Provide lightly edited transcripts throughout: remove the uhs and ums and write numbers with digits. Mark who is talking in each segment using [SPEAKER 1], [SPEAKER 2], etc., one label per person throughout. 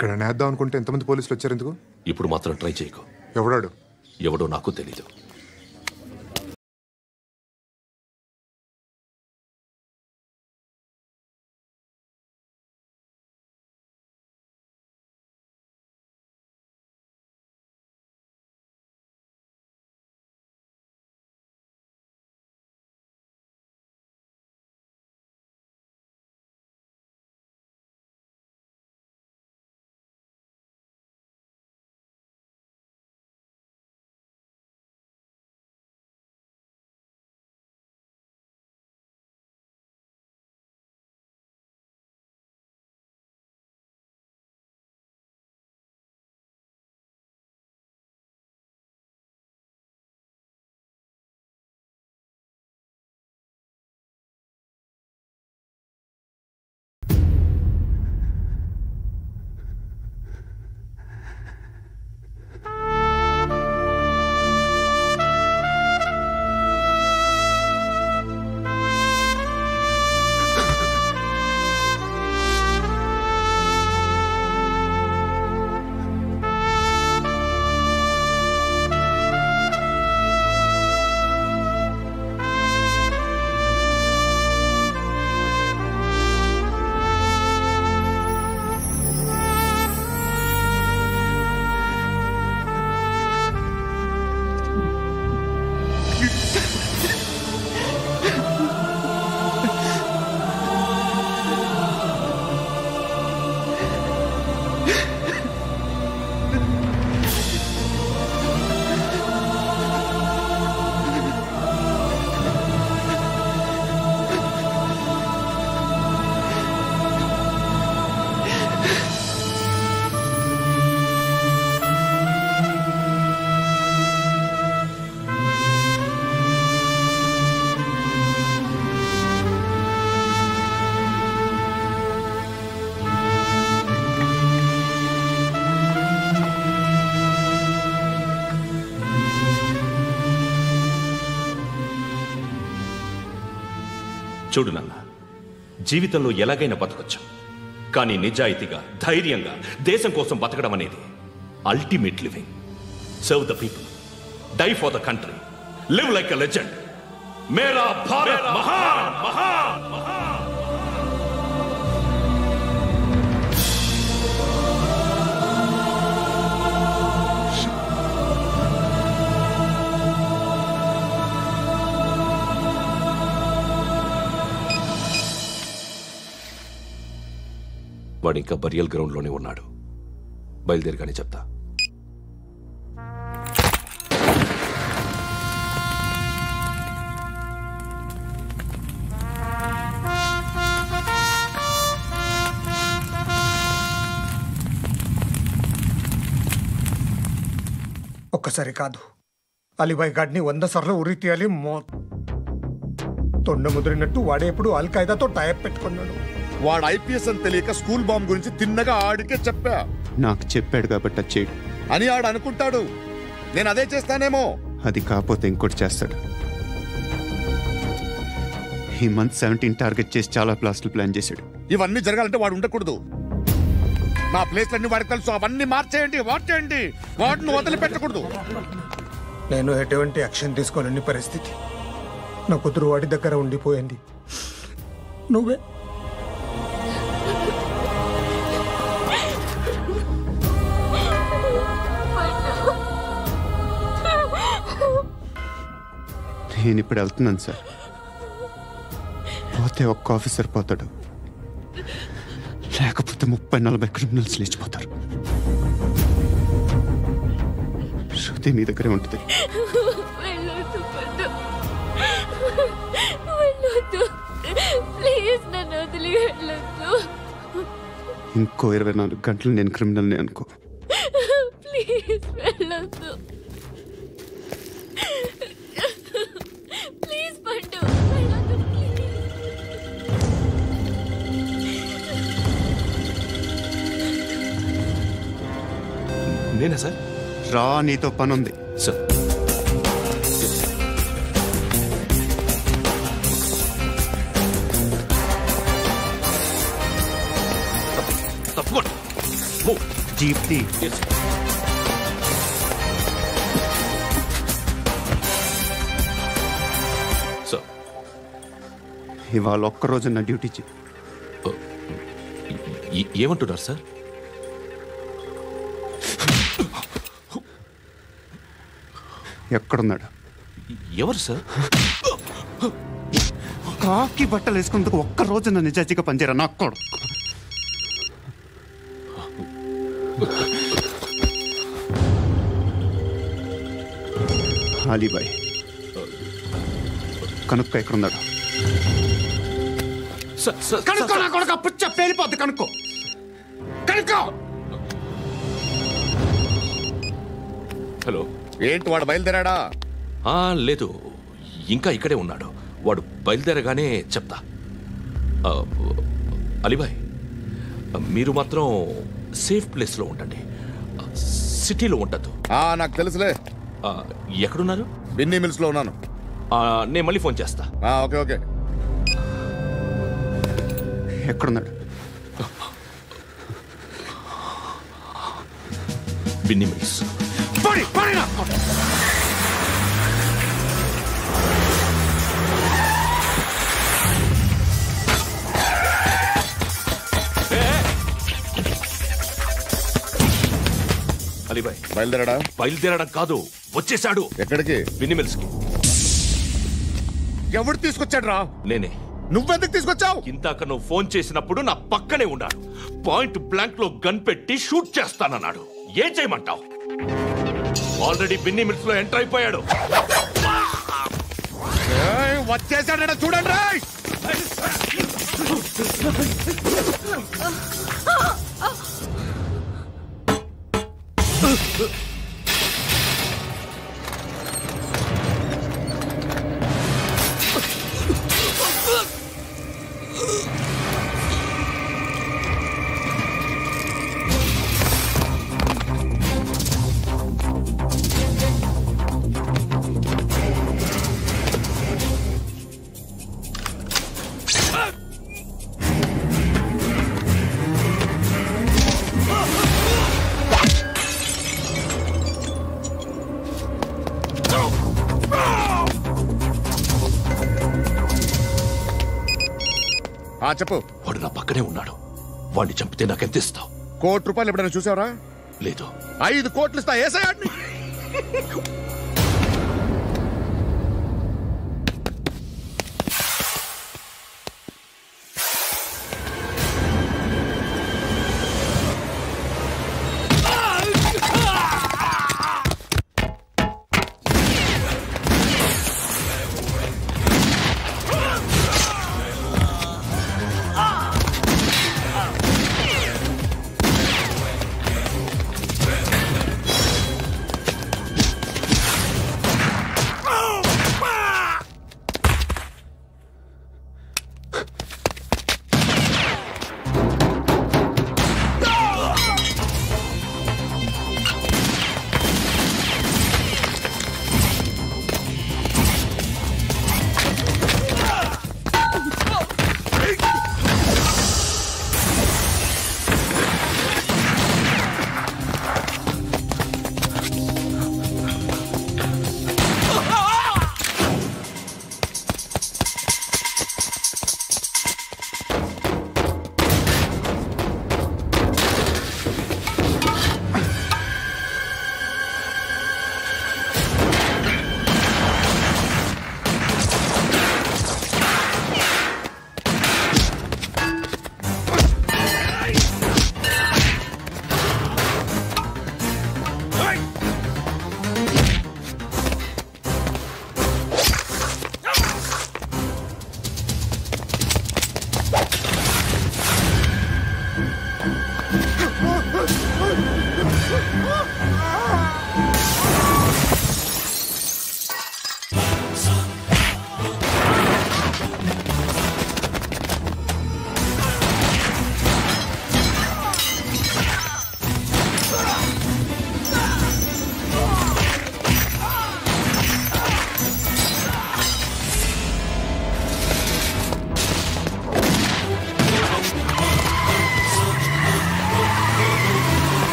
[SPEAKER 1] ఇక్కడ నేద్దాం అనుకుంటే ఎంతమంది పోలీసులు వచ్చారు ఎందుకు?
[SPEAKER 2] ఇప్పుడు మాత్రం ట్రై చేయకు.
[SPEAKER 1] ఎవడాడు?
[SPEAKER 2] ఎవడో నాకు తెలీదు. చూడు నాన్న, జీవితంలో ఎలాగైనా బతకొచ్చు, కానీ నిజాయితీగా ధైర్యంగా దేశం కోసం బతకడం అనేది ultimate living. Serve the people, die for the country, live like a legend. మేరా భారత్ మహాన్ మహాన్ మహాన్. వాడు ఇంకా బరియల్ గ్రౌండ్లోనే ఉన్నాడు. బయలుదేరగానే చెప్తా.
[SPEAKER 3] ఒక్కసారి కాదు, అలీబాయ్ గాడిని 100 సార్లు ఉరి తీయాలి. తొండ ముదిరినట్టు వాడేప్పుడు అల్ ఖైదాతో టైప్ పెట్టుకున్నాడు.
[SPEAKER 4] వాడు ఐపీఎస్ అని తెలియక స్కూల్ బాంబ్ గురించి తిన్నగా ఆడికే చెప్పా.
[SPEAKER 5] నాకు చెప్పాడు కాబట్టి చేయడు
[SPEAKER 4] అని ఆడు అనుకుంటాడు. నేను అదే చేస్తానేమో.
[SPEAKER 5] అది కాకపోతే ఇంకోటి చేస్తాడు. ఈ మంత్ 17 టార్గెట్ చేసి చాలా ప్లాస్టులు ప్లాన్ చేశాడు.
[SPEAKER 4] ఇవన్నీ జరగాలంటే వాడు ఉండకూడదు. నా ప్లేస్లన్నీ వాడికి తెలుసు. అవన్నీ మార్చేయండి, వాటేయండి. వాటిని వదిలిపెట్టకూడదు.
[SPEAKER 3] నేను ఎటువంటి యాక్షన్ తీసుకోలేని పరిస్థితి. నా కూతురు వాడి దగ్గర ఉండిపోయింది. నువ్వే
[SPEAKER 5] నేను ఇప్పుడు వెళ్తున్నాను సార్. పోతే ఒక్క ఆఫీసర్ పోతాడు, లేకపోతే 30-40 క్రిమినల్స్ లేచిపోతారు. శృతి నీ దగ్గరే ఉంటుంది. ఇంకో 24 గంటలు నేను క్రిమినల్ని అనుకో.
[SPEAKER 6] ప్లీజ్ వెళ్ళొద్దు. ప్లీజ్ పండు, వెళ్ళొద్దు ప్లీజ్.
[SPEAKER 2] నేనా సార్?
[SPEAKER 5] రా, నీతో పని ఉంది
[SPEAKER 2] సార్. తప్పకుండా
[SPEAKER 5] జీప్తి
[SPEAKER 2] Yes, sir. Sir,
[SPEAKER 5] ఇవాళ ఒక్కరోజు నా డ్యూటీ చేయి.
[SPEAKER 2] ఏమంటున్నారు సార్?
[SPEAKER 5] ఎక్కడున్నాడు?
[SPEAKER 2] ఎవరు సార్?
[SPEAKER 5] కాకి బట్టలు వేసుకున్నందుకు ఒక్కరోజు నా నిజాయితీగా పనిచేయరా నా కొడుకు. అలీబాయ్ కనుక్కో ఎక్కడున్నాడు. కనుక్కో నా కొడుకు. పుచ్చ పేలిపోద్ది. కనుక్కో కనుక్కో.
[SPEAKER 2] హలో.
[SPEAKER 4] ఏంటి వాడు బయలుదేరాడా?
[SPEAKER 2] లేదు, ఇంకా ఇక్కడే ఉన్నాడు. వాడు బయలుదేరగానే చెప్తా. అలీబాయ్, మీరు మాత్రం సేఫ్ ప్లేస్లో ఉండండి, సిటీలో ఉండద్దు.
[SPEAKER 4] నాకు తెలుసులే.
[SPEAKER 2] ఎక్కడున్నారు?
[SPEAKER 4] బిన్నీ మిల్స్ లో ఉన్నాను.
[SPEAKER 2] నేను మళ్ళీ ఫోన్ చేస్తా.
[SPEAKER 4] Okay okay.
[SPEAKER 5] ఎక్కడున్నాడు?
[SPEAKER 2] బిన్నీ మిల్స్. అలీబాయ్
[SPEAKER 4] బయలుదేరాడా?
[SPEAKER 2] బయలుదేరడం కాదు, వచ్చేశాడు.
[SPEAKER 4] ఎక్కడికి?
[SPEAKER 2] బిన్నీ మిల్స్ కి.
[SPEAKER 4] ఎవడు తీసుకొచ్చాడు రా?
[SPEAKER 2] నేనే.
[SPEAKER 4] నువ్వెందుకు తీసుకొచ్చావు?
[SPEAKER 2] ఇందాక నువ్వు ఫోన్ చేసినప్పుడు నా పక్కనే ఉన్నాడు. పాయింట్ బ్లాంక్ లో గన్ పెట్టి షూట్ చేస్తానన్నాడు. ఏం చేయమంటావు? ఆల్రెడీ బిన్నీ మిల్స్ లో ఎంటర్ అయిపోయాడు.
[SPEAKER 4] వచ్చేసాడ చూడండి రా. చెప్పు.
[SPEAKER 2] వాడు నా పక్కనే ఉన్నాడు. వాడిని చంపితే నాకెంత ఇస్తావు?
[SPEAKER 4] ₹1,00,00,000 ఎప్పుడైనా చూసావరా?
[SPEAKER 2] లేదు.
[SPEAKER 4] 5 కోట్లు ఇస్తా. ఏసయాడిని.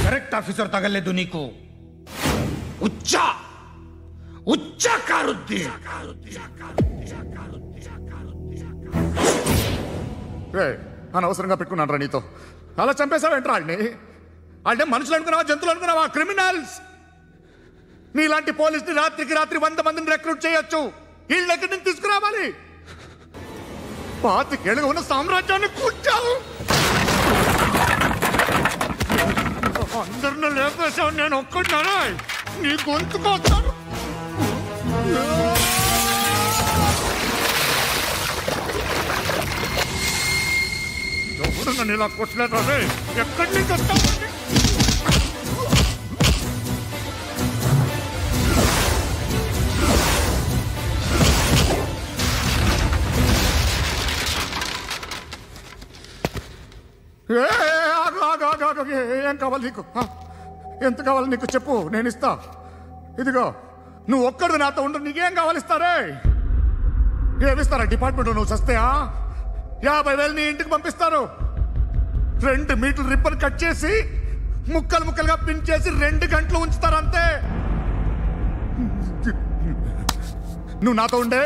[SPEAKER 5] కరెక్ట్ ఆఫీసర్ తగలేదు నీకు. ఉచ్చా ఉచ్చా కారుద్ది.
[SPEAKER 4] అనవసరంగా పెట్టుకున్నాను రా నీతో. అలా చంపేశావేంట్రా వాడిని? అంటే మనుషులు అనుకున్నావా, జంతువులు అనుకున్నావా? క్రిమినల్స్. నీలాంటి పోలీసుని రాత్రికి రాత్రి 100 మందిని రిక్రూట్ చేయొచ్చు. వీళ్ళ దగ్గర నుంచి తీసుకురావాలి. 25 ఏళ్ళుగా ఉన్న సామ్రాజ్యాన్ని కూర్చావు. అందరిని లేపేశావు, నేను ఒక్కడినారా? నీ గొంతుకొస్తాను. ఎవరు నన్ను ఇలా కొట్టలేదా? ఎక్కడి నుంచి వస్తావు? ఏం కావాలి నీకు? ఎంత కావాలి నీకు చెప్పు, నేను ఇస్తా. ఇదిగో నువ్వు ఒక్కడు నాతో ఉండు. నీకేం కావాలి ఇస్తారే? ఏమిస్తారా డిపార్ట్మెంట్? నువ్వు చస్తేయా 50,000 నీ ఇంటికి పంపిస్తారు. 2 మీటర్లు రిబ్బన్ కట్ చేసి ముక్కలు ముక్కలుగా పిన్ చేసి 2 గంటలు ఉంచుతారు అంతే. నువ్వు నాతో ఉండే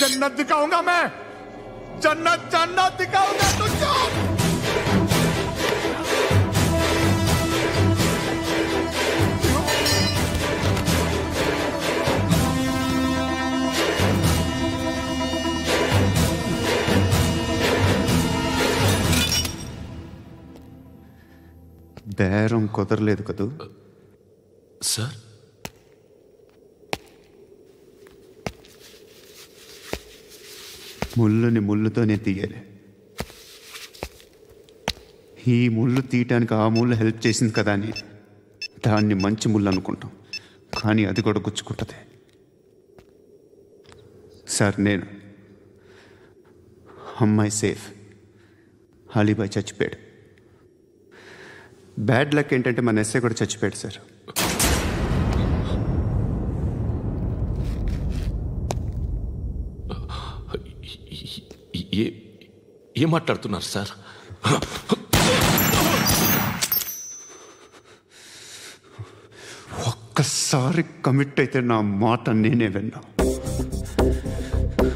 [SPEAKER 4] జన్నత్ దిఖాऊंगा मैं. జన్నత్ జన్నత్ దిఖాऊंगा तुझको.
[SPEAKER 1] బేరం కుదరలేదు కదూ
[SPEAKER 2] సార్?
[SPEAKER 1] ముళ్ళుని ముళ్ళుతోనే తీయాలి. ఈ ముళ్ళు తీయటానికి ఆ ముళ్ళు హెల్ప్ చేసింది కదా అని దాన్ని మంచి ముళ్ళు అనుకుంటాం, కానీ అది కూడా గుచ్చుకుంటుంది. సార్, నేను అమ్మాయి సేఫ్, అలీబాయ్ చచ్చిపోయాడు. బ్యాడ్ లక్ ఏంటంటే మన ఎస్ఐ కూడా చచ్చిపోయాడు సార్.
[SPEAKER 2] ఏం మాట్లాడుతున్నారు సార్?
[SPEAKER 1] ఒక్కసారి కమిట్ అయితే నా మాట నేనే విన్నా.